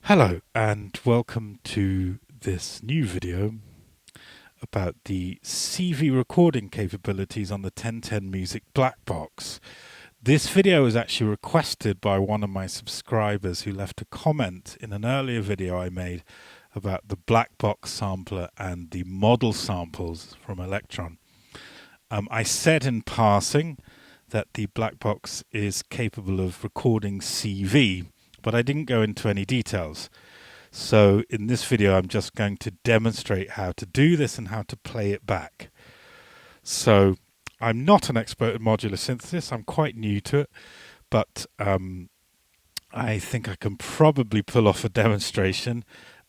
Hello and welcome to this new video about the CV recording capabilities on the 1010 Music Blackbox. This video was actually requested by one of my subscribers who left a comment in an earlier video I made about the Blackbox sampler and the model samples from Electron. I said in passing that the Blackbox is capable of recording CV, but I didn't go into any details. So in this video, I'm just going to demonstrate how to do this and how to play it back. So I'm not an expert in modular synthesis. I'm quite new to it, but I think I can probably pull off a demonstration.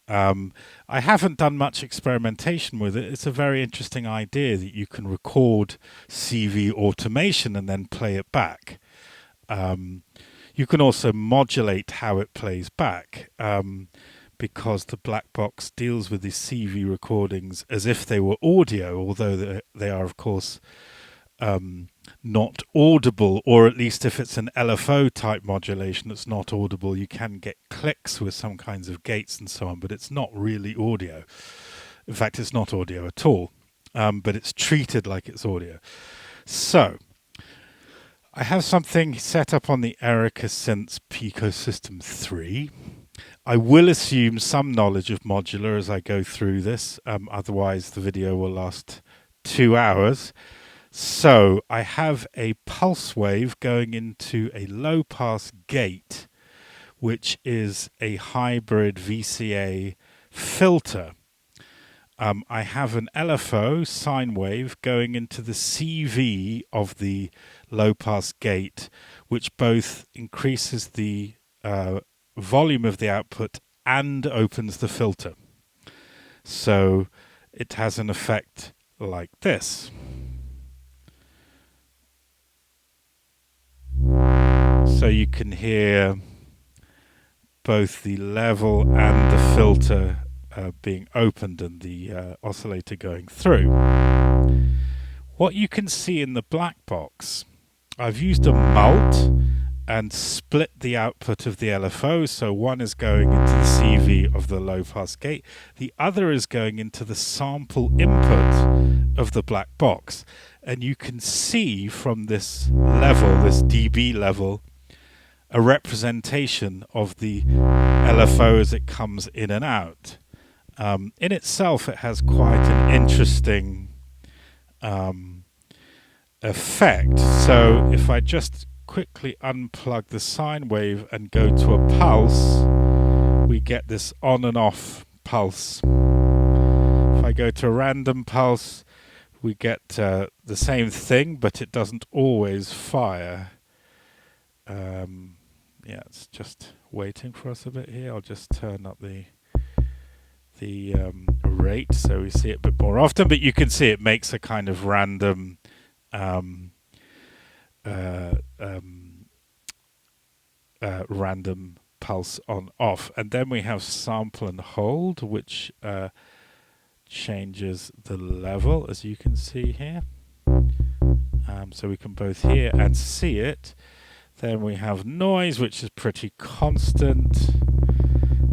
I haven't done much experimentation with it. It's a very interesting idea that you can record CV automation and then play it back. You can also modulate how it plays back. Because the Blackbox deals with the CV recordings as if they were audio, although they are, of course, not audible, or at least if it's an LFO type modulation, it's not audible. You can get clicks with some kinds of gates and so on, but it's not really audio. In fact, it's not audio at all, but it's treated like it's audio. So I have something set up on the Erica Synths Pico System 3. I will assume some knowledge of modular as I go through this, otherwise the video will last 2 hours. So I have a pulse wave going into a low pass gate, which is a hybrid VCA filter. I have an LFO sine wave going into the CV of the low pass gate, which both increases the volume of the output and opens the filter. So it has an effect like this. So you can hear both the level and the filter being opened and the oscillator going through. What you can see in the Blackbox, I've used a mult and split the output of the LFO, so one is going into the CV of the low pass gate, the other is going into the sample input of the Blackbox, and you can see from this level, this dB level, a representation of the LFO as it comes in and out. In itself, it has quite an interesting effect. So if I just quickly unplug the sine wave and go to a pulse, we get this on and off pulse. If I go to a random pulse, we get the same thing, but it doesn't always fire. Yeah, it's just waiting for us a bit here. I'll just turn up the rate so we see it a bit more often, but you can see it makes a kind of random random pulse on off. And then we have sample and hold, which changes the level, as you can see here. So we can both hear and see it. Then we have noise, which is pretty constant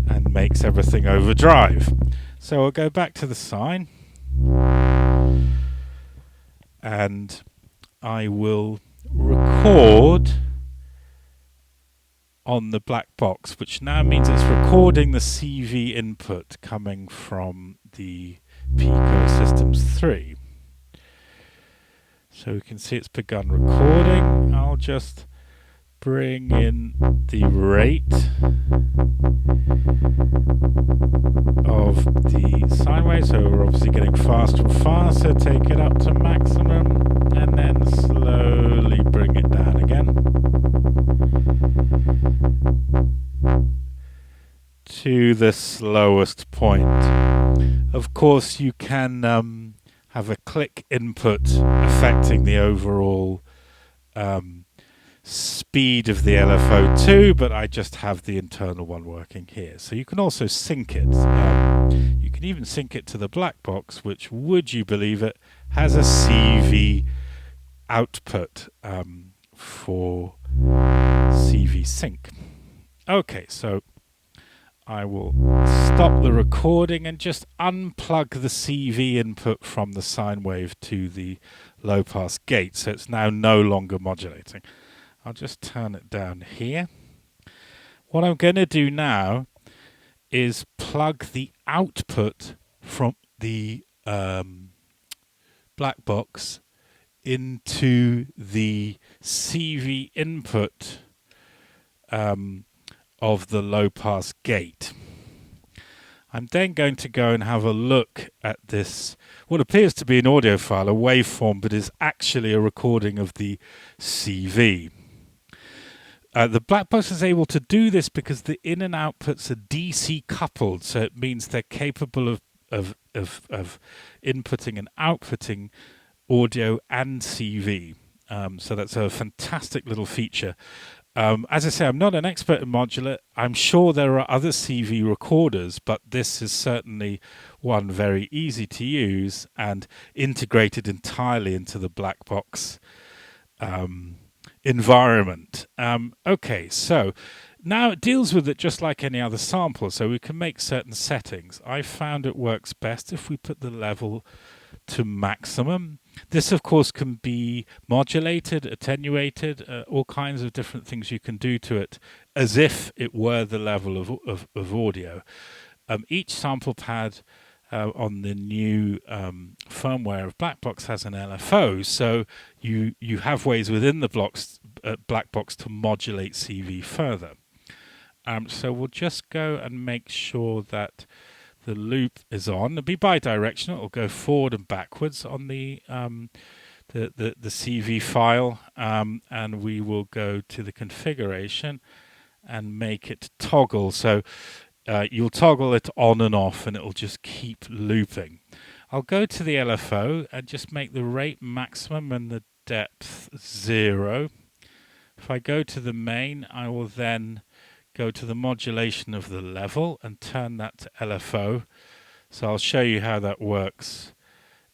and makes everything overdrive. So I'll go back to the sine and I will record on the Blackbox, which now means it's recording the CV input coming from the Pico Systems 3. So we can see it's begun recording. I'll just bring in the rate of the sine wave, so we're obviously getting faster and faster. Take it up to maximum and then slowly bring it down again to the slowest point. Of course, you can have a click input affecting the overall speed of the LFO too, but I just have the internal one working here. So you can also sync it. You can even sync it to the Blackbox, which, would you believe it, has a CV output for CV sync. Okay, so I will stop the recording and just unplug the CV input from the sine wave to the low pass gate, so it's now no longer modulating. I'll just turn it down here. What I'm going to do now is plug the output from the Blackbox into the CV input of the low pass gate. I'm then going to go and have a look at this, what appears to be an audio file, a waveform, but is actually a recording of the CV. The Blackbox is able to do this because the in and outputs are DC coupled, so it means they're capable of inputting and outputting audio and CV. So that's a fantastic little feature. As I say, I'm not an expert in modular. I'm sure there are other CV recorders, but this is certainly one very easy to use and integrated entirely into the Blackbox environment. Okay, so now it deals with it just like any other sample, so we can make certain settings. I found it works best if we put the level to maximum. This, of course, can be modulated, attenuated, all kinds of different things you can do to it as if it were the level of audio. Each sample pad on the new firmware of Blackbox has an LFO, so you have ways within the Blackbox to modulate CV further. So we'll just go and make sure that the loop is on. It'll be bi-directional. It'll go forward and backwards on the CV file, and we will go to the configuration and make it toggle. So you'll toggle it on and off, and it'll just keep looping. I'll go to the LFO and just make the rate maximum and the depth 0. If I go to the main, I will then go to the modulation of the level and turn that to LFO. So I'll show you how that works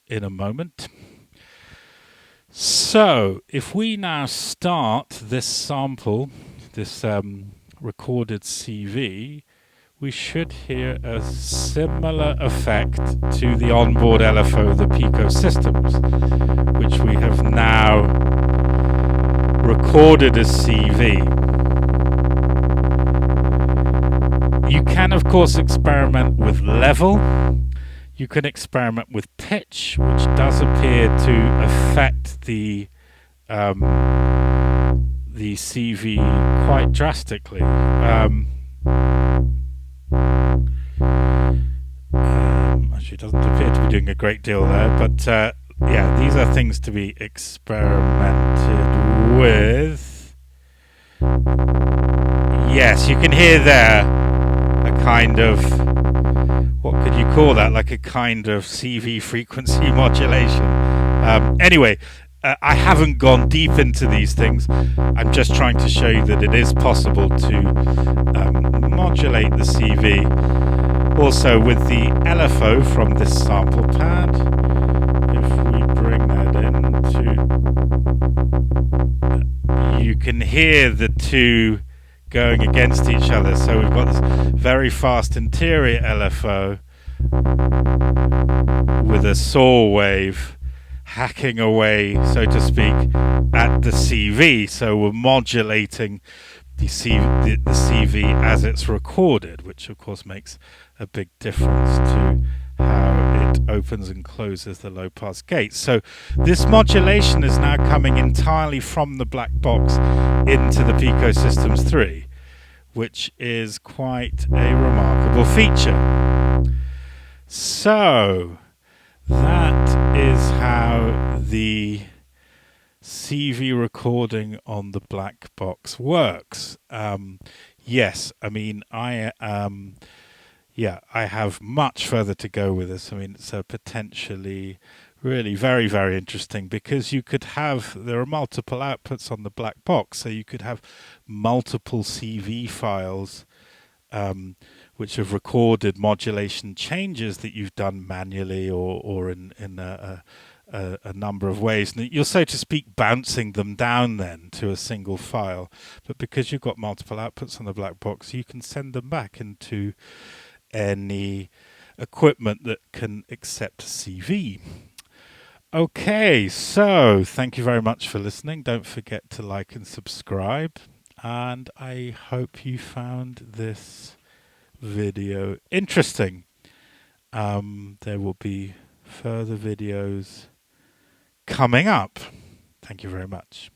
in a moment. So if we now start this sample, this recorded CV, we should hear a similar effect to the onboard LFO of the Pico systems, which we have now recorded as CV. You can, of course, experiment with level. You can experiment with pitch, which does appear to affect the CV quite drastically. Actually, it doesn't appear to be doing a great deal there, but yeah, these are things to be experimented with. Yes, you can hear there a kind of, what could you call that? Like a kind of CV frequency modulation. Anyway, I haven't gone deep into these things. I'm just trying to show you that it is possible to modulate the CV. Also with the LFO from this sample pad, if we bring that into, you can hear the two going against each other. So we've got this very fast interior LFO with a saw wave hacking away, so to speak, at the CV. So we're modulating the CV as it's recorded, which of course makes a big difference to how it opens and closes the low pass gate. So this modulation is now coming entirely from the Blackbox into the Pico Systems 3, which is quite a remarkable feature. So that is how the CV recording on the Blackbox works. Yes, I mean, I have much further to go with this. I mean, it's potentially really very, very interesting, because you could have, there are multiple outputs on the Blackbox, so you could have multiple CV files which have recorded modulation changes that you've done manually or in a number of ways. And you're, so to speak, bouncing them down then to a single file. But because you've got multiple outputs on the black box, you can send them back into any equipment that can accept CV. Okay, so thank you very much for listening. Don't forget to like and subscribe. And I hope you found this video interesting. There will be further videos coming up. Thank you very much.